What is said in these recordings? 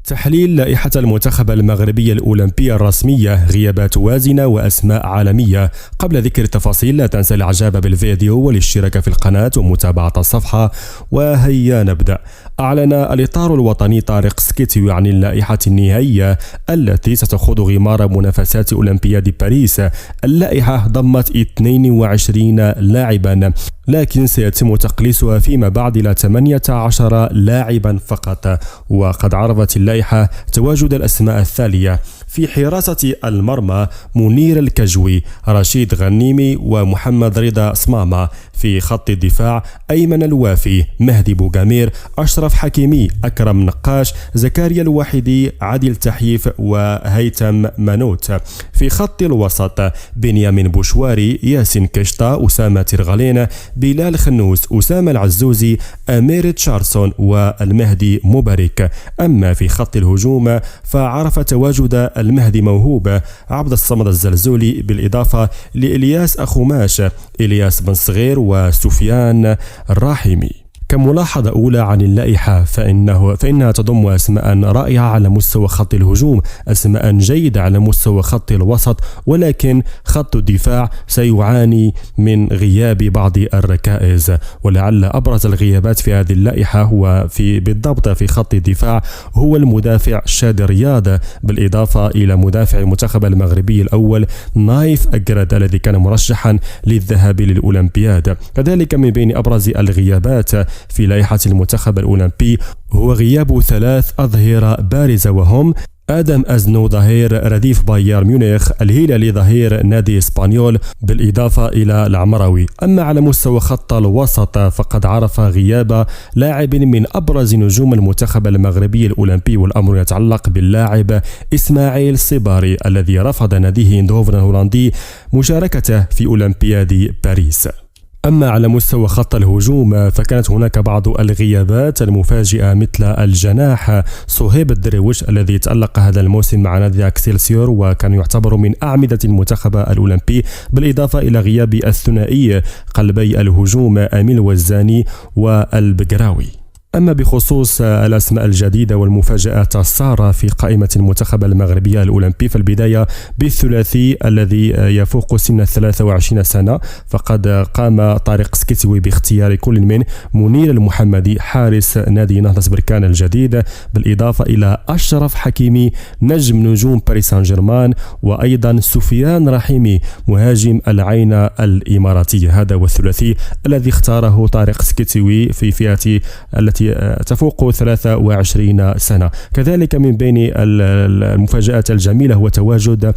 تحليل لائحة المنتخب المغربي الأولمبي الرسمية، غيابات وازنة وأسماء عالمية. قبل ذكر التفاصيل لا تنسى الإعجاب بالفيديو والاشتراك في القناة ومتابعة الصفحة. وهيا نبدأ. أعلن الإطار الوطني طارق سكيتيوي عن اللائحة النهائية التي ستخوض غمار منافسات أولمبياد باريس. اللائحة ضمت 22 لاعبا، لكن سيتم تقليصها فيما بعد إلى 18 لاعبا فقط. وقد عرفت اللائحة تواجد الأسماء التالية: في حراسة المرمى منير الكجوي، رشيد غنيمي ومحمد رضا صمامة. في خط الدفاع أيمن الوافي، مهدي بوغامير، أشرف حكيمي، أكرم نقاش، زكريا الوحيدي، عادل تحيف وهيثم منوت. في خط الوسط بنيامين بوشواري، ياسين كشطة، أسامة ترغالين، بلال خنوس، أسامة العزوزي، أمير تشارسون والمهدي مبارك. أما في خط الهجوم فعرف تواجد المهدي موهوب، عبد الصمد الزلزولي، بالإضافة لإلياس أخوماش، إلياس بن صغير وسفيان الراحمي. كملاحظة أولى عن اللائحة فإنها تضم أسماء رائعة على مستوى خط الهجوم، أسماء جيدة على مستوى خط الوسط، ولكن خط الدفاع سيعاني من غياب بعض الركائز. ولعل أبرز الغيابات في هذه اللائحة هو بالضبط في خط الدفاع هو المدافع شادي رياض، بالإضافة إلى مدافع المنتخب المغربي الأول نايف أجرد الذي كان مرشحا للذهاب للأولمبياد. كذلك من بين أبرز الغيابات في لائحة المنتخب الأولمبي هو غياب 3 أظهرة بارزة، وهم آدم أزنو ظهير رديف بايرن ميونخ، الهلالي ظهير نادي إسبانيول، بالإضافة إلى العمراوي. أما على مستوى خط الوسط فقد عرف غياب لاعب من أبرز نجوم المنتخب المغربي الأولمبي، والأمر يتعلق باللاعب إسماعيل صباري الذي رفض ناديه اندهوفن الهولندي مشاركته في أولمبياد باريس. أما على مستوى خط الهجوم فكانت هناك بعض الغيابات المفاجئة، مثل الجناح صهيب الدرويش الذي تألق هذا الموسم مع نادي اكسلسيور وكان يعتبر من أعمدة المنتخب الأولمبي، بالإضافة إلى غياب الثنائي قلبي الهجوم أمين وزاني والبقراوي. أما بخصوص الأسماء الجديدة والمفاجآت السارة في قائمة المنتخب المغربي الأولمبي، فالبداية بالثلاثي الذي يفوق سن 23 سنة، فقد قام طارق سكيتيوي باختيار كل من منير المحمدي حارس نادي نهضة بركان الجديد، بالإضافة إلى أشرف حكيمي نجم نجوم باريس سان جيرمان، وأيضا سفيان رحيمي مهاجم العين الإماراتية. هذا هو الثلاثي الذي اختاره طارق سكيتيوي في فئة التي تفوق 23 سنة. كذلك من بين المفاجآت الجميلة هو تواجد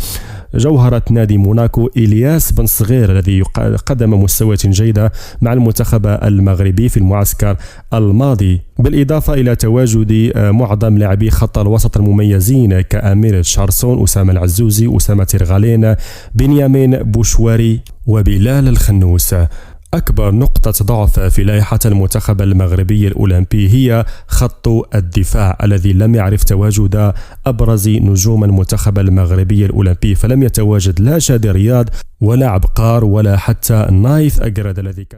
جوهرة نادي موناكو إلياس بن صغير الذي قدم مستويات جيدة مع المنتخب المغربي في المعسكر الماضي، بالإضافة إلى تواجد معظم لاعبي خط الوسط المميزين كأمير تشارسون، أسامة العزوزي، أسامة ترغالين، بنيامين بوشواري وبلال الخنوس. أكبر نقطة ضعف في لائحة المنتخب المغربي الأولمبي هي خط الدفاع الذي لم يعرف تواجد أبرز نجوم المنتخب المغربي الأولمبي، فلم يتواجد لا شادي رياض ولا عبقار ولا حتى نايف أجرد الذي